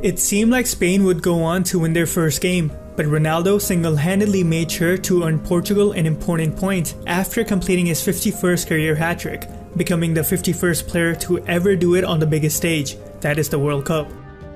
It seemed like Spain would go on to win their first game, but Ronaldo single-handedly made sure to earn Portugal an important point after completing his 51st career hat-trick, becoming the 51st player to ever do it on the biggest stage, that is the World Cup.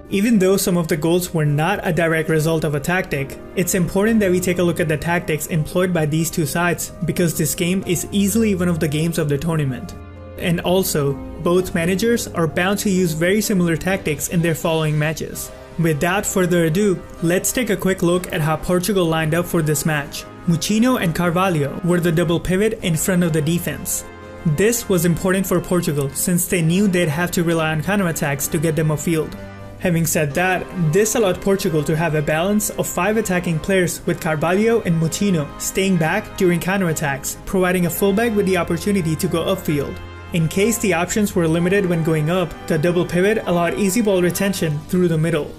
Even though some of the goals were not a direct result of a tactic, it's important that we take a look at the tactics employed by these two sides because this game is easily one of the games of the tournament. And also, both managers are bound to use very similar tactics in their following matches. Without further ado, let's take a quick look at how Portugal lined up for this match. Moutinho and Carvalho were the double pivot in front of the defense. This was important for Portugal since they knew they'd have to rely on counterattacks to get them upfield. Having said that, this allowed Portugal to have a balance of 5 attacking players with Carvalho and Moutinho staying back during counterattacks, providing a fullback with the opportunity to go upfield. In case the options were limited when going up, the double pivot allowed easy ball retention through the middle.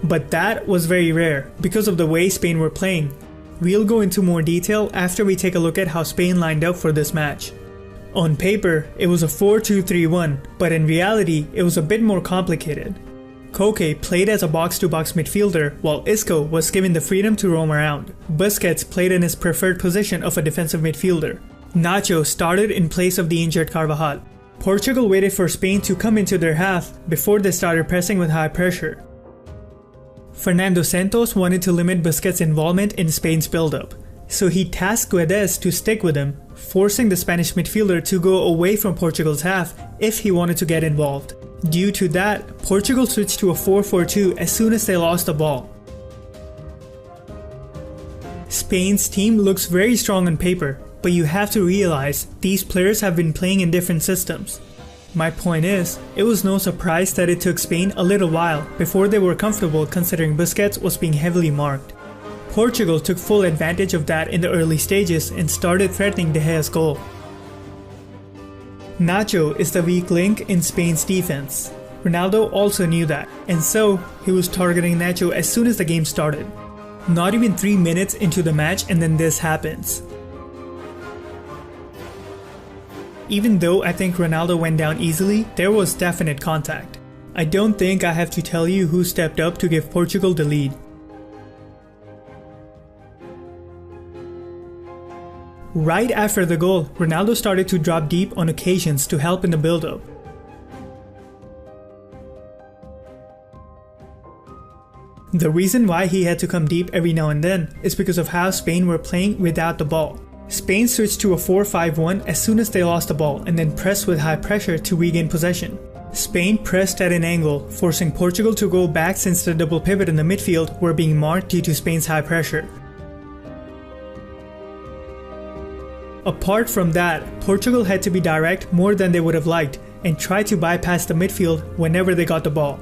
But that was very rare because of the way Spain were playing. We'll go into more detail after we take a look at how Spain lined up for this match. On paper, it was a 4-2-3-1, but in reality, it was a bit more complicated. Koke played as a box-to-box midfielder, while Isco was given the freedom to roam around. Busquets played in his preferred position of a defensive midfielder. Nacho started in place of the injured Carvajal. Portugal waited for Spain to come into their half before they started pressing with high pressure. Fernando Santos wanted to limit Busquets' involvement in Spain's build-up, so he tasked Guedes to stick with him, forcing the Spanish midfielder to go away from Portugal's half if he wanted to get involved. Due to that, Portugal switched to a 4-4-2 as soon as they lost the ball. Spain's team looks very strong on paper, but you have to realize these players have been playing in different systems. My point is, it was no surprise that it took Spain a little while before they were comfortable considering Busquets was being heavily marked. Portugal took full advantage of that in the early stages and started threatening De Gea's goal. Nacho is the weak link in Spain's defense. Ronaldo also knew that, and so he was targeting Nacho as soon as the game started. Not even 3 minutes into the match and then this happens. Even though I think Ronaldo went down easily, there was definite contact. I don't think I have to tell you who stepped up to give Portugal the lead. Right after the goal, Ronaldo started to drop deep on occasions to help in the build-up. The reason why he had to come deep every now and then is because of how Spain were playing without the ball. Spain switched to a 4-5-1 as soon as they lost the ball and then pressed with high pressure to regain possession. Spain pressed at an angle, forcing Portugal to go back since the double pivot in the midfield were being marked due to Spain's high pressure. Apart from that, Portugal had to be direct more than they would have liked and try to bypass the midfield whenever they got the ball.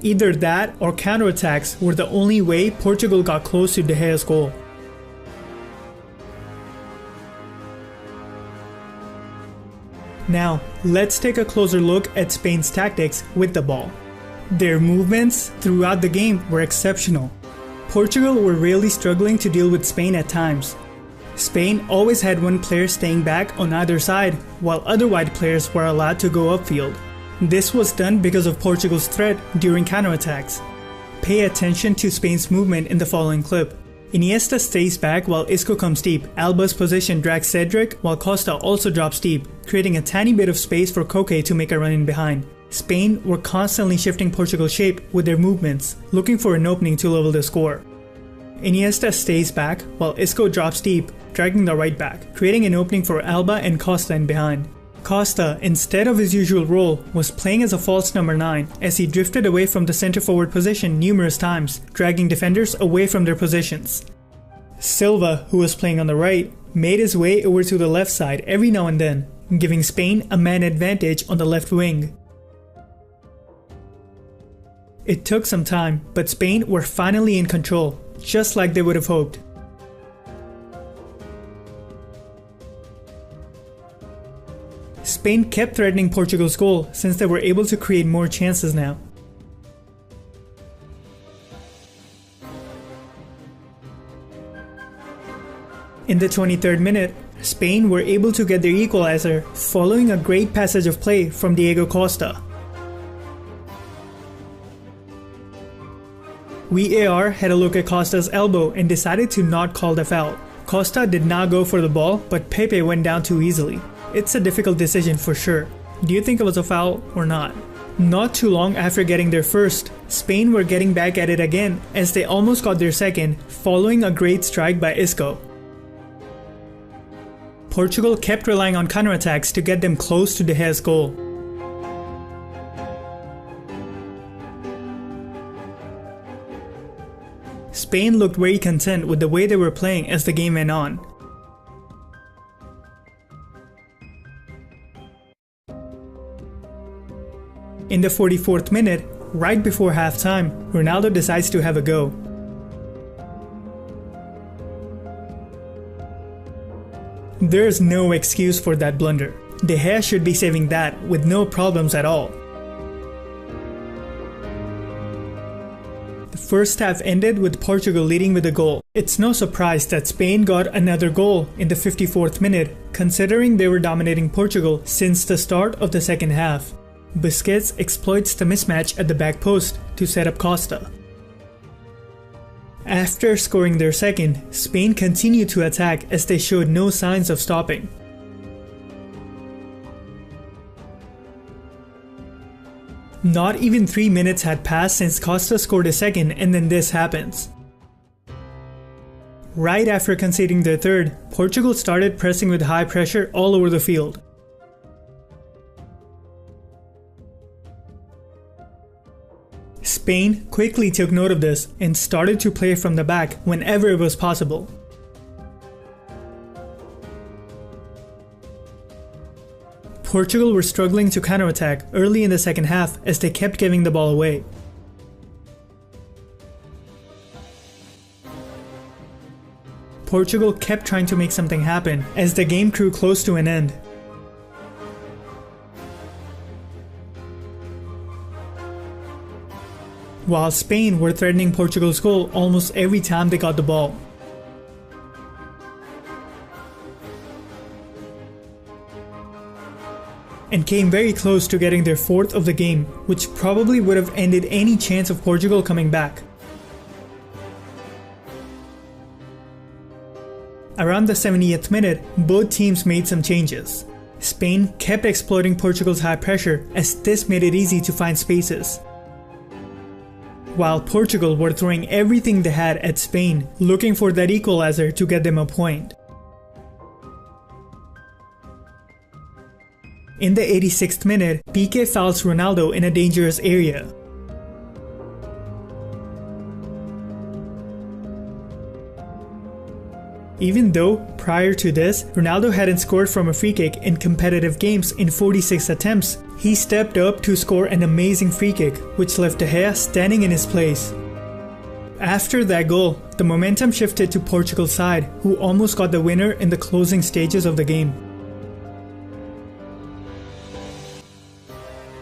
Either that or counterattacks were the only way Portugal got close to De Gea's goal. Now, let's take a closer look at Spain's tactics with the ball. Their movements throughout the game were exceptional. Portugal were really struggling to deal with Spain at times. Spain always had one player staying back on either side, while other wide players were allowed to go upfield. This was done because of Portugal's threat during counterattacks. Pay attention to Spain's movement in the following clip. Iniesta stays back while Isco comes deep. Alba's position drags Cedric while Costa also drops deep, creating a tiny bit of space for Koke to make a run in behind. Spain were constantly shifting Portugal's shape with their movements, looking for an opening to level the score. Iniesta stays back while Isco drops deep, dragging the right back, creating an opening for Alba and Costa in behind. Costa, instead of his usual role, was playing as a false number 9 as he drifted away from the center forward position numerous times, dragging defenders away from their positions. Silva, who was playing on the right, made his way over to the left side every now and then, giving Spain a man advantage on the left wing. It took some time, but Spain were finally in control, just like they would have hoped. Spain kept threatening Portugal's goal since they were able to create more chances now. In the 23rd minute, Spain were able to get their equalizer following a great passage of play from Diego Costa. VAR had a look at Costa's elbow and decided to not call the foul. Costa did not go for the ball, but Pepe went down too easily. It's a difficult decision for sure. Do you think it was a foul or not? Not too long after getting their first, Spain were getting back at it again as they almost got their second, following a great strike by Isco. Portugal kept relying on counterattacks to get them close to De Gea's goal. Spain looked very content with the way they were playing as the game went on. In the 44th minute, right before halftime, Ronaldo decides to have a go. There's no excuse for that blunder. De Gea should be saving that with no problems at all. The first half ended with Portugal leading with a goal. It's no surprise that Spain got another goal in the 54th minute, considering they were dominating Portugal since the start of the second half. Busquets exploits the mismatch at the back post to set up Costa. After scoring their second, Spain continued to attack as they showed no signs of stopping. Not even 3 minutes had passed since Costa scored a second, and then this happens. Right after conceding their third, Portugal started pressing with high pressure all over the field. Spain quickly took note of this and started to play from the back whenever it was possible. Portugal were struggling to counterattack early in the second half as they kept giving the ball away. Portugal kept trying to make something happen as the game drew close to an end. While Spain were threatening Portugal's goal almost every time they got the ball. And came very close to getting their fourth of the game, which probably would have ended any chance of Portugal coming back. Around the 70th minute, both teams made some changes. Spain kept exploiting Portugal's high pressure as this made it easy to find spaces, while Portugal were throwing everything they had at Spain, looking for that equalizer to get them a point. In the 86th minute, Piqué fouls Ronaldo in a dangerous area. Even though, prior to this, Ronaldo hadn't scored from a free kick in competitive games in 46 attempts, he stepped up to score an amazing free kick, which left De Gea standing in his place. After that goal, the momentum shifted to Portugal's side, who almost got the winner in the closing stages of the game.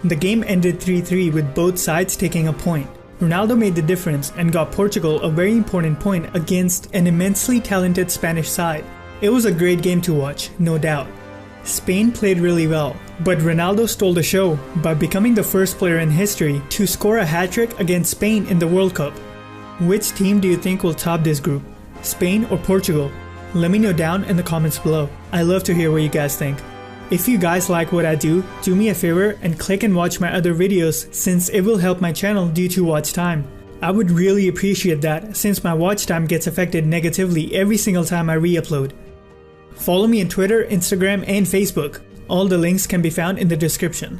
The game ended 3-3 with both sides taking a point. Ronaldo made the difference and got Portugal a very important point against an immensely talented Spanish side. It was a great game to watch, no doubt. Spain played really well, but Ronaldo stole the show by becoming the first player in history to score a hat-trick against Spain in the World Cup. Which team do you think will top this group? Spain or Portugal? Let me know down in the comments below. I love to hear what you guys think. If you guys like what I do me a favor and click and watch my other videos since it will help my channel due to watch time. I would really appreciate that since my watch time gets affected negatively every single time I re-upload. Follow me on Twitter, Instagram and Facebook. All the links can be found in the description.